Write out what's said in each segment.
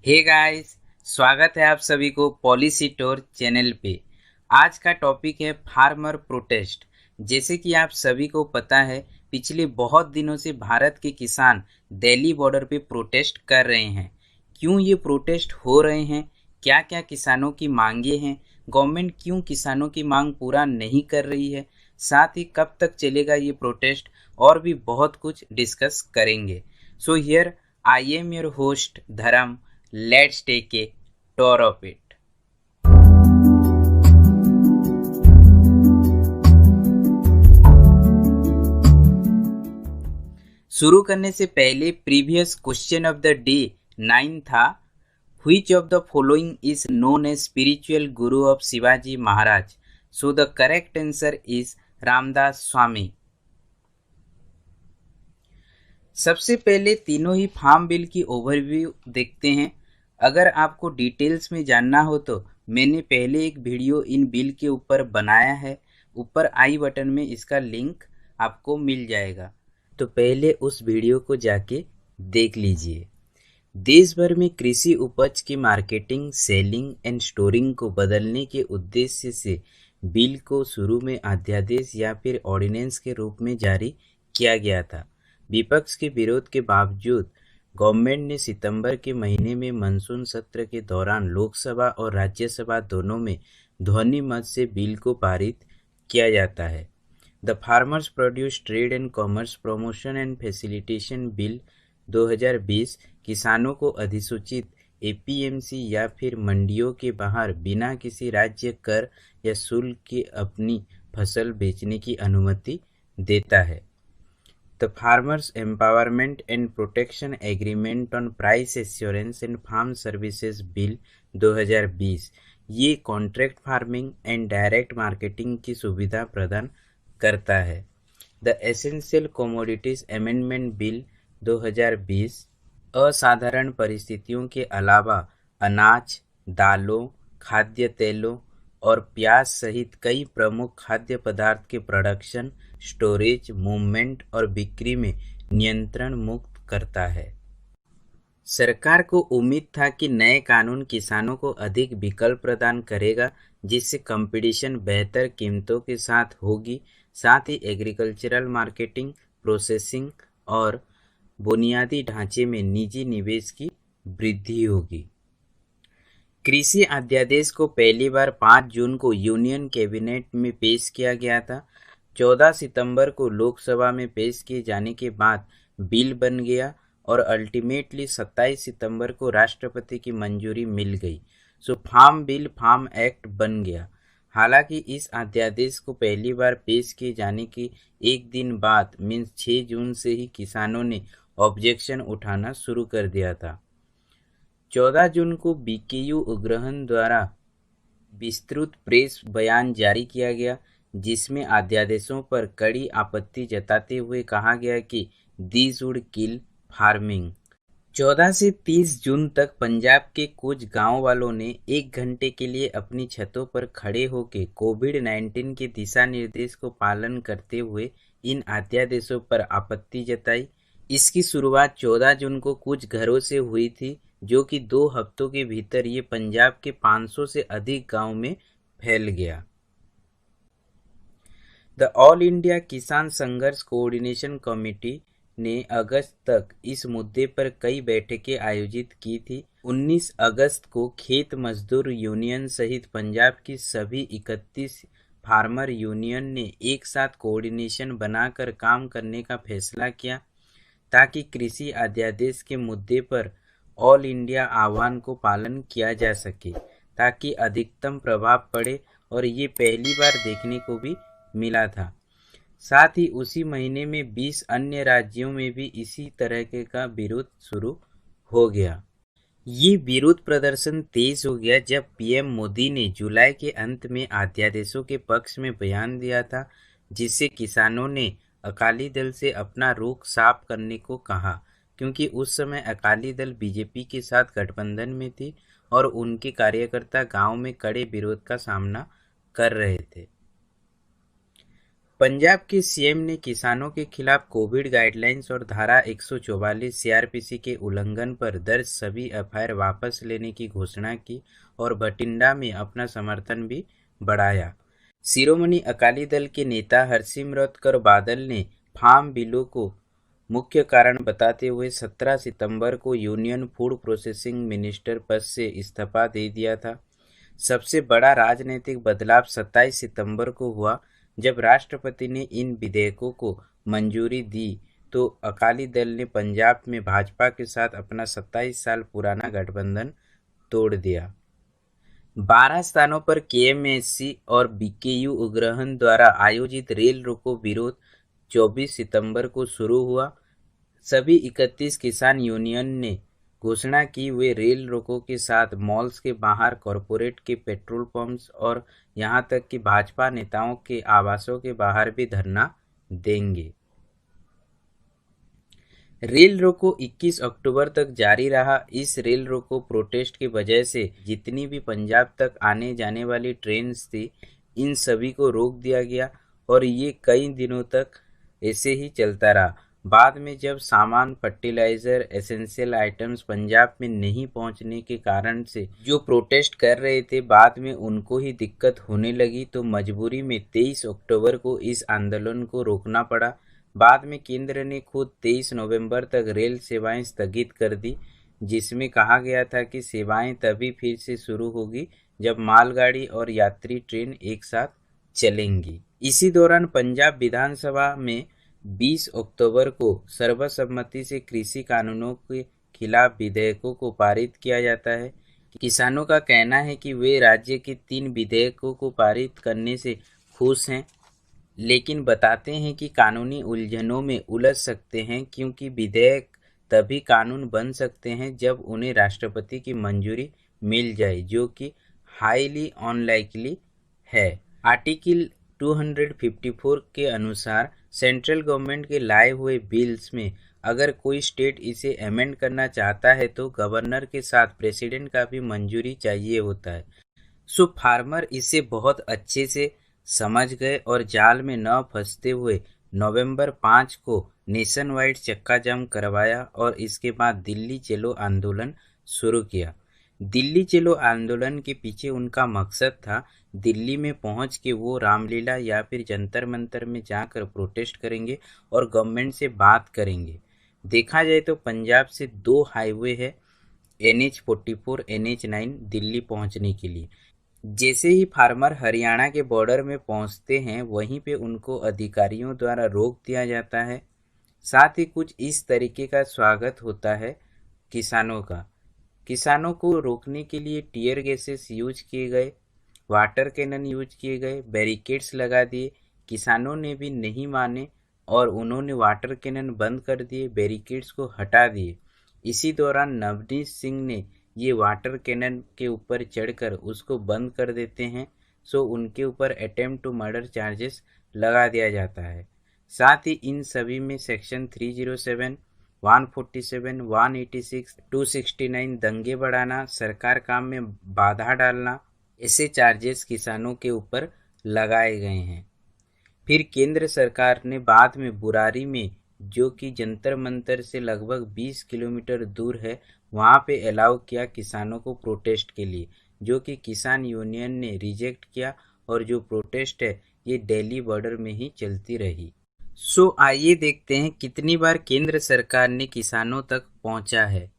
Hey guys, स्वागत है आप सभी को पॉलिसी टोर चैनल पे। आज का टॉपिक है फार्मर प्रोटेस्ट। जैसे कि आप सभी को पता है, पिछले बहुत दिनों से भारत के किसान दिल्ली बॉर्डर पे प्रोटेस्ट कर रहे हैं। क्यों ये प्रोटेस्ट हो रहे हैं, क्या क्या किसानों की मांगे हैं, गवर्नमेंट क्यों किसानों की मांग पूरा नहीं कर रही है, साथ ही कब तक चलेगा ये प्रोटेस्ट, और भी बहुत कुछ डिस्कस करेंगे। So here I am your host धर्म। Let's take a tour of it। शुरू करने से पहले previous question of the day 9 था, which of the following is known as spiritual guru of Shivaji Maharaj? So the correct answer is Ramdas Swami. सबसे पहले तीनों ही farm bill की ओवरव्यू देखते हैं। अगर आपको डिटेल्स में जानना हो तो मैंने पहले एक वीडियो इन बिल के ऊपर बनाया है, ऊपर आई बटन में इसका लिंक आपको मिल जाएगा, तो पहले उस वीडियो को जाके देख लीजिए। देश भर में कृषि उपज की मार्केटिंग, सेलिंग एंड स्टोरिंग को बदलने के उद्देश्य से बिल को शुरू में अध्यादेश या फिर ऑर्डिनेंस के रूप में जारी किया गया था। विपक्ष के विरोध के बावजूद गवर्नमेंट ने सितंबर के महीने में मानसून सत्र के दौरान लोकसभा और राज्यसभा दोनों में ध्वनि मत से बिल को पारित किया जाता है। The farmers produce trade and commerce promotion and facilitation bill 2020 किसानों को अधिसूचित एपीएमसी या फिर मंडियों के बाहर बिना किसी राज्य कर या शुल्क के अपनी फसल बेचने की अनुमति देता है। The farmers empowerment and protection agreement on price assurance and farm services bill 2020 ये contract farming and direct marketing की सुविधा प्रदान करता है। The essential commodities amendment bill 2020 असाधारण परिस्थितियों के अलावा अनाज, दालों, खाद्य तेलों और प्याज सहित कई प्रमुख खाद्य पदार्थ के प्रोडक्शन, स्टोरेज, मूवमेंट और बिक्री में नियंत्रण मुक्त करता है। सरकार को उम्मीद था कि नए कानून किसानों को अधिक विकल्प प्रदान करेगा, जिससे कंपटीशन बेहतर कीमतों के साथ होगी। साथ ही एग्रीकल्चरल मार्केटिंग, प्रोसेसिंग और बुनियादी ढांचे में निजी निवेश की वृद्धि होगी। कृषि अध्यादेश को पहली बार 5 जून को यूनियन कैबिनेट में पेश किया गया था। 14 सितंबर को लोकसभा में पेश किए जाने के बाद बिल बन गया और अल्टीमेटली 27 सितंबर को राष्ट्रपति की मंजूरी मिल गई। सो फार्म बिल फार्म एक्ट बन गया। हालांकि इस अध्यादेश को पहली बार पेश किए जाने के एक दिन बाद मीन्स 6 जून से ही किसानों ने ऑब्जेक्शन उठाना शुरू कर दिया था। 14 जून को बीकेयू उपग्रहण द्वारा विस्तृत प्रेस बयान जारी किया गया, जिसमें अध्यादेशों पर कड़ी आपत्ति जताते हुए कहा गया कि दिस वुड किल फार्मिंग। 14 से 30 जून तक पंजाब के कुछ गांव वालों ने 1 घंटे के लिए अपनी छतों पर खड़े होकर कोविड-19 के दिशा निर्देश को पालन करते हुए इन अध्यादेशों पर आपत्ति जताई। इसकी शुरुआत 14 जून को कुछ घरों से हुई थी, जो कि 2 हफ्तों के भीतर ये पंजाब के 500 से अधिक गांव में फैल गया। द ऑल इंडिया किसान संघर्ष कोऑर्डिनेशन कमेटी ने अगस्त तक इस मुद्दे पर कई बैठकें आयोजित की थी। 19 अगस्त को खेत मजदूर यूनियन सहित पंजाब की सभी 31 फार्मर यूनियन ने एक साथ कोऑर्डिनेशन बनाकर काम करने का फैसला किया, ताकि कृषि अध्यादेश के मुद्दे पर ऑल इंडिया आह्वान को पालन किया जा सके, ताकि अधिकतम प्रभाव पड़े, और ये पहली बार देखने को भी मिला था। साथ ही उसी महीने में 20 अन्य राज्यों में भी इसी तरह का विरोध शुरू हो गया। ये विरोध प्रदर्शन तेज हो गया जब पीएम मोदी ने जुलाई के अंत में अध्यादेशों के पक्ष में बयान दिया था, जिससे किसानों ने अकाली दल से अपना रुख साफ करने को कहा, क्योंकि उस समय अकाली दल बीजेपी के साथ गठबंधन में थी और उनके कार्यकर्ता गांव में कड़े विरोध का सामना कर रहे थे। पंजाब के सीएम ने किसानों के खिलाफ कोविड गाइडलाइंस और धारा 144 सीआरपीसी के उल्लंघन पर दर्ज सभी एफआईआर वापस लेने की घोषणा की और बठिंडा में अपना समर्थन भी बढ़ाया। शिरोमणि अकाली दल के नेता हरसिमरत कौर बादल ने फार्म बिलों को मुख्य कारण बताते हुए 17 सितंबर को यूनियन फूड प्रोसेसिंग मिनिस्टर पद से इस्तीफा दे दिया था। सबसे बड़ा राजनीतिक बदलाव 27 सितंबर को हुआ जब राष्ट्रपति ने इन विधेयकों को मंजूरी दी तो अकाली दल ने पंजाब में भाजपा के साथ अपना 27 साल पुराना गठबंधन तोड़ दिया। 12 स्थानों पर केएमएससी और बीकेयू उपग्रहण द्वारा आयोजित रेल रोको विरोध 24 सितंबर को शुरू हुआ। सभी 31 किसान यूनियन ने घोषणा की वे रेल रोको के साथ मॉल्स के बाहर, कॉरपोरेट के पेट्रोल पंप्स और यहां तक कि भाजपा नेताओं के आवासों के बाहर भी धरना देंगे। रेल रोको 21 अक्टूबर तक जारी रहा। इस रेल रोको प्रोटेस्ट की वजह से जितनी भी पंजाब तक आने जाने वाली ट्रेन्स थी इन सभी को रोक दिया गया और ये कई दिनों तक ऐसे ही चलता रहा। बाद में जब सामान, फर्टिलाइजर, एसेंशियल आइटम्स पंजाब में नहीं पहुंचने के कारण से जो प्रोटेस्ट कर रहे थे बाद में उनको ही दिक्कत होने लगी तो मजबूरी में 23 अक्टूबर को इस आंदोलन को रोकना पड़ा। बाद में केंद्र ने खुद 23 नवंबर तक रेल सेवाएं स्थगित कर दी, जिसमें कहा गया था कि सेवाएं तभी फिर से शुरू होगी जब मालगाड़ी और यात्री ट्रेन एक साथ चलेंगी। इसी दौरान पंजाब विधानसभा में 20 अक्टूबर को सर्वसम्मति से कृषि कानूनों के खिलाफ विधेयकों को पारित किया जाता है। किसानों का कहना है कि वे राज्य के 3 विधेयकों को पारित करने से खुश हैं, लेकिन बताते हैं कि कानूनी उलझनों में उलझ सकते हैं क्योंकि विधेयक तभी कानून बन सकते हैं जब उन्हें राष्ट्रपति की मंजूरी मिल जाए, जो कि हाईली अनलाइकली है। आर्टिकल 254 के अनुसार सेंट्रल गवर्नमेंट के लाए हुए बिल्स में अगर कोई स्टेट इसे अमेंड करना चाहता है तो गवर्नर के साथ प्रेसिडेंट का भी मंजूरी चाहिए होता है। सो फार्मर इसे बहुत अच्छे से समझ गए और जाल में न फंसते हुए नवंबर 5 को नेशन वाइड चक्का जाम करवाया और इसके बाद दिल्ली चलो आंदोलन शुरू किया। दिल्ली चलो आंदोलन के पीछे उनका मकसद था दिल्ली में पहुंच के वो रामलीला या फिर जंतर मंतर में जाकर प्रोटेस्ट करेंगे और गवर्नमेंट से बात करेंगे। देखा जाए तो पंजाब से 2 हाईवे है, NH44, NH9 दिल्ली पहुंचने के लिए। जैसे ही फार्मर हरियाणा के बॉर्डर में पहुंचते हैं वहीं पे उनको अधिकारियों द्वारा रोक दिया जाता है। साथ ही कुछ इस तरीके का स्वागत होता है किसानों का। किसानों को रोकने के लिए टीयर गैसेस यूज किए गए, वाटर कैनन यूज किए गए, बैरिकेड्स लगा दिए। किसानों ने भी नहीं माने और उन्होंने वाटर कैनन बंद कर दिए, बैरिकेड्स को हटा दिए। इसी दौरान नवनीत सिंह ने ये वाटर कैनन के ऊपर चढ़कर उसको बंद कर देते हैं, सो उनके ऊपर अटेम्प्ट टू मर्डर चार्जेस लगा दिया जाता है। साथ ही इन सभी में सेक्शन 307, 147, 186, 269 दंगे बढ़ाना, सरकार काम में बाधा डालना, ऐसे चार्जेस किसानों के ऊपर लगाए गए हैं। फिर केंद्र सरकार ने बाद में बुरारी में, जो कि जंतर मंतर से लगभग 20 किलोमीटर दूर है, वहां पे अलाउ किया किसानों को प्रोटेस्ट के लिए, जो कि किसान यूनियन ने रिजेक्ट किया और जो प्रोटेस्ट है ये दिल्ली बॉर्डर में ही चलती रही। सो आइए देखते हैं कितनी बार केंद्र सरकार ने किसानों तक पहुंचा है।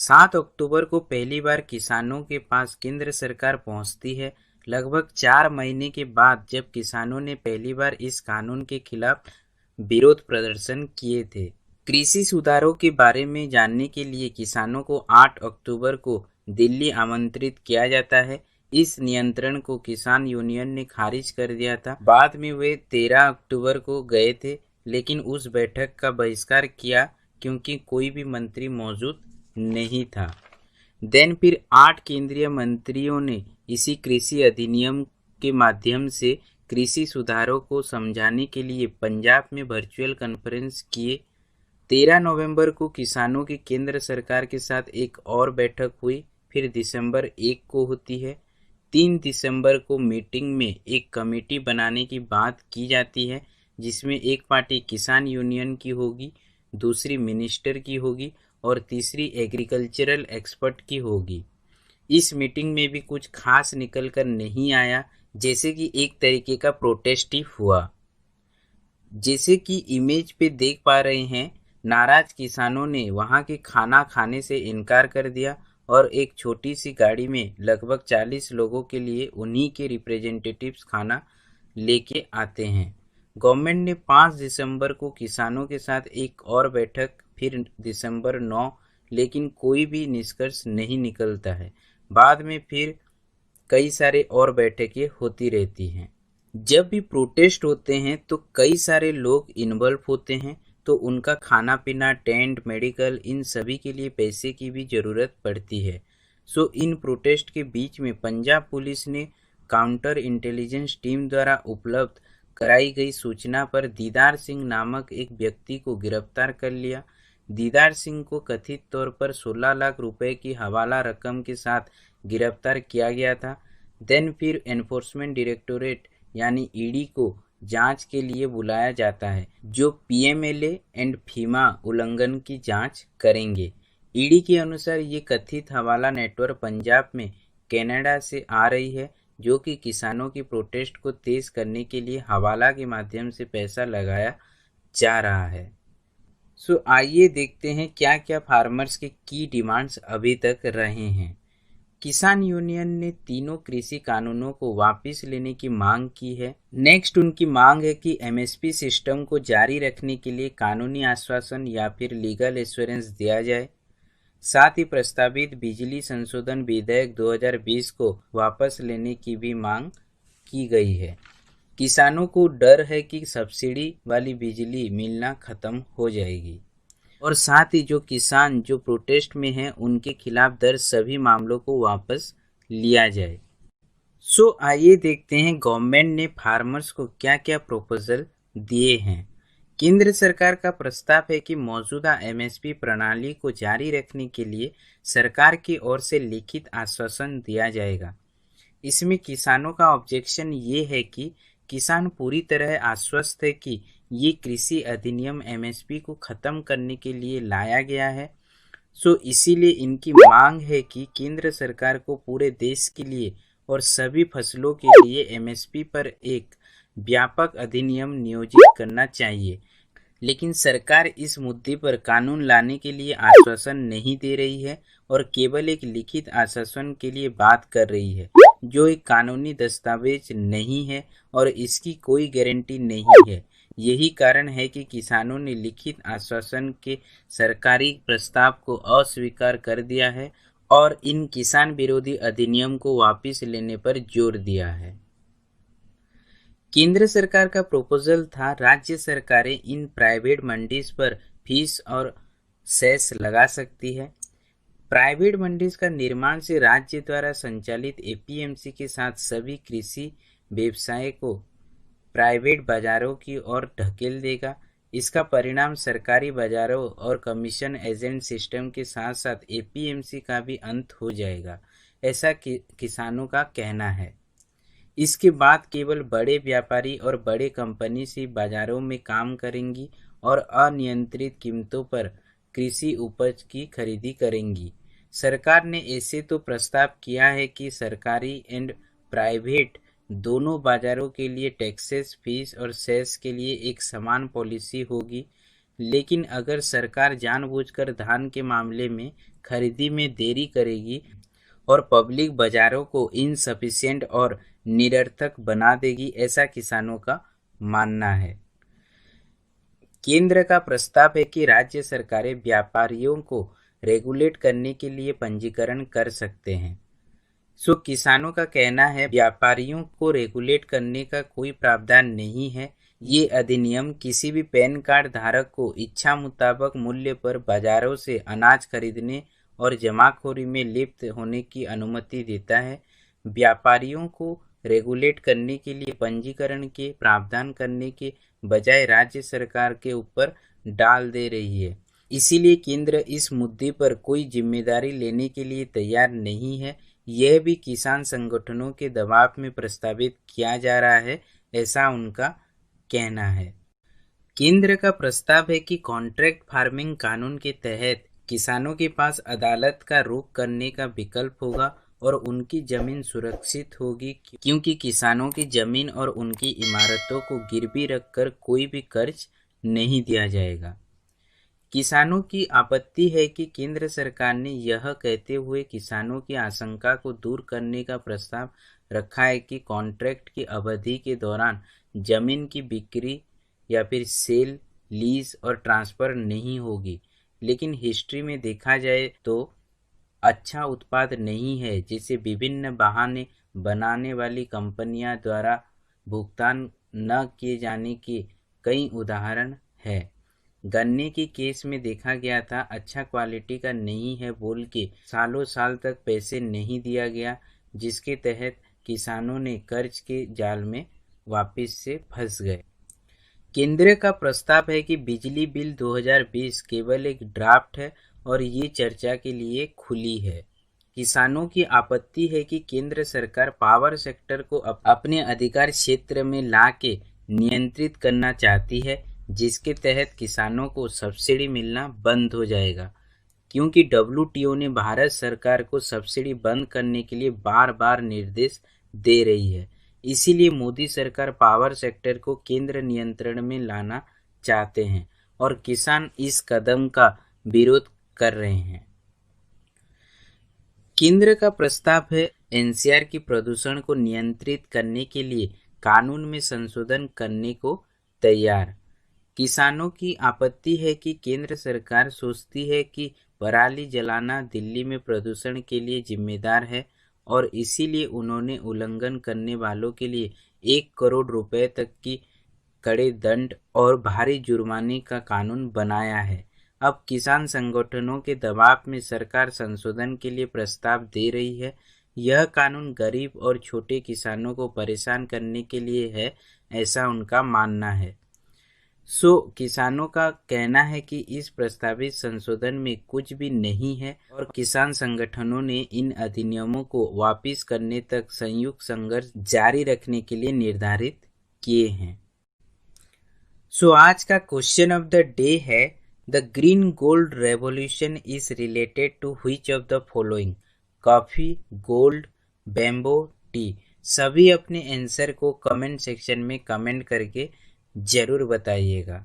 7 अक्टूबर को पहली बार किसानों के पास केंद्र सरकार पहुंचती है, लगभग 4 महीने के बाद, जब किसानों ने पहली बार इस कानून के खिलाफ विरोध प्रदर्शन किए थे। कृषि सुधारों के बारे में जानने के लिए किसानों को 8 अक्टूबर को दिल्ली आमंत्रित किया जाता है। इस नियंत्रण को किसान यूनियन ने खारिज कर दिया था। बाद में वे 13 अक्टूबर को गए थे, लेकिन उस बैठक का बहिष्कार किया क्योंकि कोई भी मंत्री मौजूद नहीं था। देन फिर 8 केंद्रीय मंत्रियों ने इसी कृषि अधिनियम के माध्यम से कृषि सुधारों को समझाने के लिए पंजाब में वर्चुअल कॉन्फ्रेंस किए। 13 नवंबर को किसानों की केंद्र सरकार के साथ एक और बैठक हुई, फिर दिसंबर 1 को होती है। 3 दिसंबर को मीटिंग में एक कमेटी बनाने की बात की जाती है, जिसमें एक पार्टी किसान यूनियन की होगी, दूसरी मिनिस्टर की होगी और तीसरी एग्रीकल्चरल एक्सपर्ट की होगी। इस मीटिंग में भी कुछ खास निकल कर नहीं आया, जैसे कि एक तरीके का प्रोटेस्ट ही हुआ। जैसे कि इमेज पे देख पा रहे हैं, नाराज किसानों ने वहां के खाना खाने से इनकार कर दिया और एक छोटी सी गाड़ी में लगभग 40 लोगों के लिए उन्हीं के रिप्रेजेंटेटिव्स खाना लेके आते हैं। गवर्नमेंट ने 5 दिसंबर को किसानों के साथ एक और बैठक, फिर दिसंबर 9, लेकिन कोई भी निष्कर्ष नहीं निकलता है। बाद में फिर कई सारे और बैठकें होती रहती हैं। जब भी प्रोटेस्ट होते हैं तो कई सारे लोग इन्वॉल्व होते हैं, तो उनका खाना पीना, टेंट, मेडिकल, इन सभी के लिए पैसे की भी ज़रूरत पड़ती है। सो इन प्रोटेस्ट के बीच में पंजाब पुलिस ने काउंटर इंटेलिजेंस टीम द्वारा उपलब्ध कराई गई सूचना पर दीदार सिंह नामक एक व्यक्ति को गिरफ्तार कर लिया। दीदार सिंह को कथित तौर पर 16 लाख रुपए की हवाला रकम के साथ गिरफ्तार किया गया था। देन फिर एनफोर्समेंट डायरेक्टोरेट यानी ईडी को जांच के लिए बुलाया जाता है, जो पीएमएलए एंड फीमा उल्लंघन की जांच करेंगे। ईडी के अनुसार ये कथित हवाला नेटवर्क पंजाब में कनाडा से आ रही है, जो कि किसानों की प्रोटेस्ट को तेज करने के लिए हवाला के माध्यम से पैसा लगाया जा रहा है। सो आइए देखते हैं क्या क्या फार्मर्स के की डिमांड्स अभी तक रहे हैं। किसान यूनियन ने तीनों कृषि कानूनों को वापस लेने की मांग की है। नेक्स्ट उनकी मांग है कि एमएसपी सिस्टम को जारी रखने के लिए कानूनी आश्वासन या फिर लीगल एश्योरेंस दिया जाए। साथ ही प्रस्तावित बिजली संशोधन विधेयक 2020 को वापस लेने की भी मांग की गई है। किसानों को डर है कि सब्सिडी वाली बिजली मिलना खत्म हो जाएगी और साथ ही जो किसान जो प्रोटेस्ट में हैं उनके खिलाफ दर्ज सभी मामलों को वापस लिया जाए। सो आइए देखते हैं गवर्नमेंट ने फार्मर्स को क्या क्या प्रपोजल दिए हैं। केंद्र सरकार का प्रस्ताव है कि मौजूदा एमएसपी प्रणाली को जारी रखने के लिए सरकार की ओर से लिखित आश्वासन दिया जाएगा। इसमें किसानों का ऑब्जेक्शन ये है कि किसान पूरी तरह आश्वस्त है कि ये कृषि अधिनियम एमएसपी को खत्म करने के लिए लाया गया है। सो इसीलिए इनकी मांग है कि केंद्र सरकार को पूरे देश के लिए और सभी फसलों के लिए एमएसपी पर एक व्यापक अधिनियम नियोजित करना चाहिए। लेकिन सरकार इस मुद्दे पर कानून लाने के लिए आश्वासन नहीं दे रही है और केवल एक लिखित आश्वासन के लिए बात कर रही है, जो एक कानूनी दस्तावेज नहीं है और इसकी कोई गारंटी नहीं है। यही कारण है कि किसानों ने लिखित आश्वासन के सरकारी प्रस्ताव को अस्वीकार कर दिया है और इन किसान विरोधी अधिनियम को वापस लेने पर जोर दिया है। केंद्र सरकार का प्रपोजल था राज्य सरकारें इन प्राइवेट मंडीज पर फीस और सेस लगा सकती है। प्राइवेट मंडीज का निर्माण से राज्य द्वारा संचालित एपीएमसी के साथ सभी कृषि व्यवसाय को प्राइवेट बाजारों की ओर ढकेल देगा। इसका परिणाम सरकारी बाजारों और कमीशन एजेंट सिस्टम के साथ साथ एपीएमसी का भी अंत हो जाएगा, ऐसा किसानों का कहना है। इसके बाद केवल बड़े व्यापारी और बड़े कंपनी से बाजारों में काम करेंगी और अनियंत्रित कीमतों पर कृषि उपज की खरीदी करेंगी। सरकार ने ऐसे तो प्रस्ताव किया है कि सरकारी एंड प्राइवेट दोनों बाजारों के लिए टैक्सेस, फीस और सेस के लिए एक समान पॉलिसी होगी। लेकिन अगर सरकार जानबूझकर धान के मामले में खरीदी में देरी करेगी और पब्लिक बाजारों को इनसफिशिएंट और निरर्थक बना देगी, ऐसा किसानों का मानना है। केंद्र का प्रस्ताव है कि राज्य सरकारें व्यापारियों को रेगुलेट करने के लिए पंजीकरण कर सकते हैं। सो किसानों का कहना है व्यापारियों को रेगुलेट करने का कोई प्रावधान नहीं है। ये अधिनियम किसी भी पैन कार्ड धारक को इच्छा मुताबिक मूल्य पर बाजारों से अनाज खरीदने और जमाखोरी में लिप्त होने की अनुमति देता है। व्यापारियों को रेगुलेट करने के लिए पंजीकरण के प्रावधान करने के बजाय राज्य सरकार के ऊपर डाल दे रही है। इसीलिए केंद्र इस मुद्दे पर कोई जिम्मेदारी लेने के लिए तैयार नहीं है। यह भी किसान संगठनों के दबाव में प्रस्तावित किया जा रहा है, ऐसा उनका कहना है। केंद्र का प्रस्ताव है कि कॉन्ट्रैक्ट फार्मिंग कानून के तहत किसानों के पास अदालत का रुख करने का विकल्प होगा और उनकी जमीन सुरक्षित होगी, क्योंकि किसानों की जमीन और उनकी इमारतों को गिरवी रखकर कोई भी कर्ज नहीं दिया जाएगा। किसानों की आपत्ति है कि केंद्र सरकार ने यह कहते हुए किसानों की आशंका को दूर करने का प्रस्ताव रखा है कि कॉन्ट्रैक्ट की अवधि के दौरान जमीन की बिक्री या फिर सेल, लीज और ट्रांसफर नहीं होगी। लेकिन हिस्ट्री में देखा जाए तो अच्छा उत्पाद नहीं है, जिसे विभिन्न बहाने बनाने वाली कंपनियां द्वारा भुगतान न किए जाने के कई उदाहरण है। गन्ने के केस में देखा गया था, अच्छा क्वालिटी का नहीं है बोल के सालों साल तक पैसे नहीं दिया गया, जिसके तहत किसानों ने कर्ज के जाल में वापस से फंस गए। केंद्र का प्रस्ताव है कि बिजली बिल 2020 केवल एक ड्राफ्ट है और ये चर्चा के लिए खुली है। किसानों की आपत्ति है कि केंद्र सरकार पावर सेक्टर को अपने अधिकार क्षेत्र में ला के नियंत्रित करना चाहती है, जिसके तहत किसानों को सब्सिडी मिलना बंद हो जाएगा, क्योंकि डब्ल्यूटीओ ने भारत सरकार को सब्सिडी बंद करने के लिए बार बार निर्देश दे रही है। इसीलिए मोदी सरकार पावर सेक्टर को केंद्र नियंत्रण में लाना चाहते हैं और किसान इस कदम का विरोध कर रहे हैं। केंद्र का प्रस्ताव है एनसीआर की प्रदूषण को नियंत्रित करने के लिए कानून में संशोधन करने को तैयार। किसानों की आपत्ति है कि केंद्र सरकार सोचती है कि पराली जलाना दिल्ली में प्रदूषण के लिए जिम्मेदार है और इसीलिए उन्होंने उल्लंघन करने वालों के लिए 1 करोड़ रुपए तक की कड़े दंड और भारी जुर्माने का कानून बनाया है। अब किसान संगठनों के दबाव में सरकार संशोधन के लिए प्रस्ताव दे रही है। यह कानून गरीब और छोटे किसानों को परेशान करने के लिए है, ऐसा उनका मानना है। किसानों का कहना है कि इस प्रस्तावित संशोधन में कुछ भी नहीं है और किसान संगठनों ने इन अधिनियमों को वापस करने तक संयुक्त संघर्ष जारी रखने के लिए निर्धारित किए हैं। आज का क्वेश्चन ऑफ द डे है, the green gold revolution is related to which of the following? Coffee, gold, bamboo, tea. सभी अपने आंसर को कमेंट सेक्शन में कमेंट करके जरूर बताइएगा।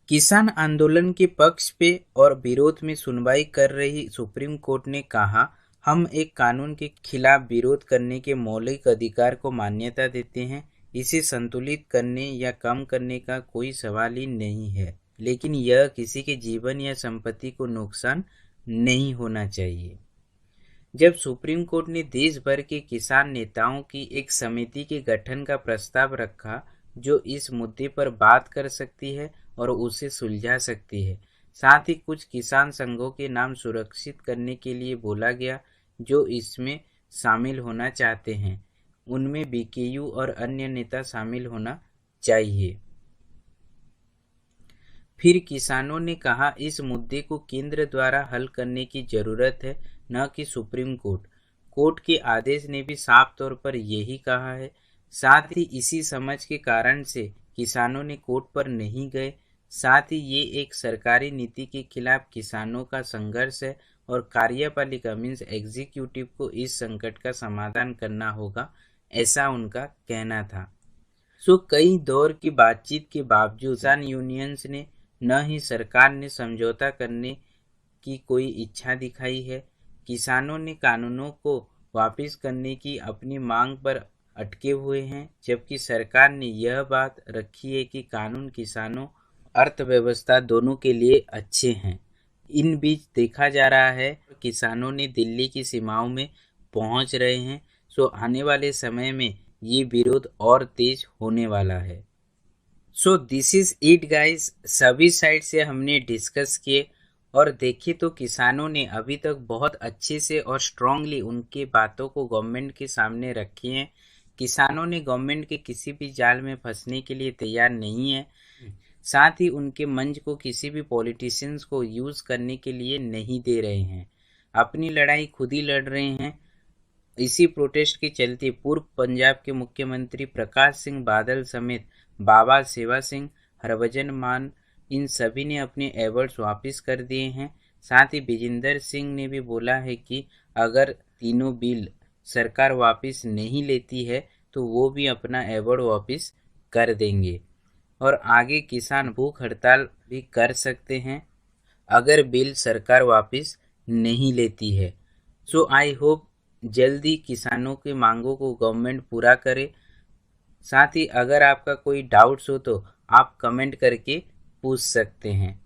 किसान आंदोलन के पक्ष पे और विरोध में सुनवाई कर रही सुप्रीम कोर्ट ने कहा, हम एक कानून के खिलाफ विरोध करने के मौलिक अधिकार को मान्यता देते हैं। इसे संतुलित करने या कम करने का कोई सवाल ही नहीं है, लेकिन यह किसी के जीवन या संपत्ति को नुकसान नहीं होना चाहिए। जब सुप्रीम कोर्ट ने देश भर के किसान नेताओं की एक समिति के गठन का प्रस्ताव रखा जो इस मुद्दे पर बात कर सकती है और उसे सुलझा सकती है, साथ ही कुछ किसान संघों के नाम सुरक्षित करने के लिए बोला गया जो इसमें शामिल होना चाहते हैं, उनमें बीकेयू और अन्य नेता शामिल होना चाहिए। फिर किसानों ने कहा, इस मुद्दे को केंद्र द्वारा हल करने की जरूरत है, न कि सुप्रीम कोर्ट। कोर्ट के आदेश ने भी साफ तौर पर यही कहा है। साथ ही इसी समझ के कारण से किसानों ने कोर्ट पर नहीं गए। साथ ही ये एक सरकारी नीति के खिलाफ किसानों का संघर्ष है और कार्यपालिका मीन्स एग्जीक्यूटिव को इस संकट का समाधान करना होगा, ऐसा उनका कहना था। कई दौर की बातचीत के बावजूद किसान यूनियंस ने न ही सरकार ने समझौता करने की कोई इच्छा दिखाई है। किसानों ने कानूनों को वापस करने की अपनी मांग पर अटके हुए हैं, जबकि सरकार ने यह बात रखी है कि कानून किसानों अर्थव्यवस्था दोनों के लिए अच्छे हैं। इन बीच देखा जा रहा है किसानों ने दिल्ली की सीमाओं में पहुंच रहे हैं। आने वाले समय में ये विरोध और तेज होने वाला है। This is it guys. सभी साइड से हमने डिस्कस किए और देखे तो किसानों ने अभी तक बहुत अच्छे से और स्ट्रांगली उनके बातों को गवर्नमेंट के सामने रखी हैं। किसानों ने गवर्नमेंट के किसी भी जाल में फंसने के लिए तैयार नहीं है। साथ ही उनके मंच को किसी भी पॉलिटिशियंस को यूज करने के लिए नहीं दे रहे हैं। अपनी लड़ाई खुद ही लड़ रहे हैं इसी प्रोटेस्ट के चलते पूर्व पंजाब के मुख्यमंत्री प्रकाश सिंह बादल समेत बाबा सेवा सिंह, हरभजन मान, इन सभी ने अपने अवार्ड्स वापस कर दिए हैं। साथ ही विजेंद्र सिंह ने भी बोला है कि अगर तीनों बिल सरकार वापस नहीं लेती है तो वो भी अपना अवार्ड वापस कर देंगे और आगे किसान भूख हड़ताल भी कर सकते हैं अगर बिल सरकार वापस नहीं लेती है। सो आई होप जल्दी किसानों की मांगों को गवर्नमेंट पूरा करे। साथ ही अगर आपका कोई डाउट्स हो तो आप कमेंट करके पूछ सकते हैं।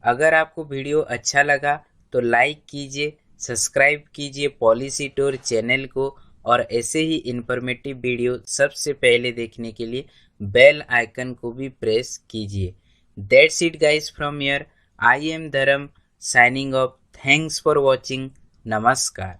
अगर आपको वीडियो अच्छा लगा तो लाइक कीजिए, सब्सक्राइब कीजिए पॉलिसी टूर चैनल को और ऐसे ही इन्फॉर्मेटिव वीडियो सबसे पहले देखने के लिए बेल आइकन को भी प्रेस कीजिए। That's it guys from here, I am Dharm signing off. Thanks for watching. नमस्कार।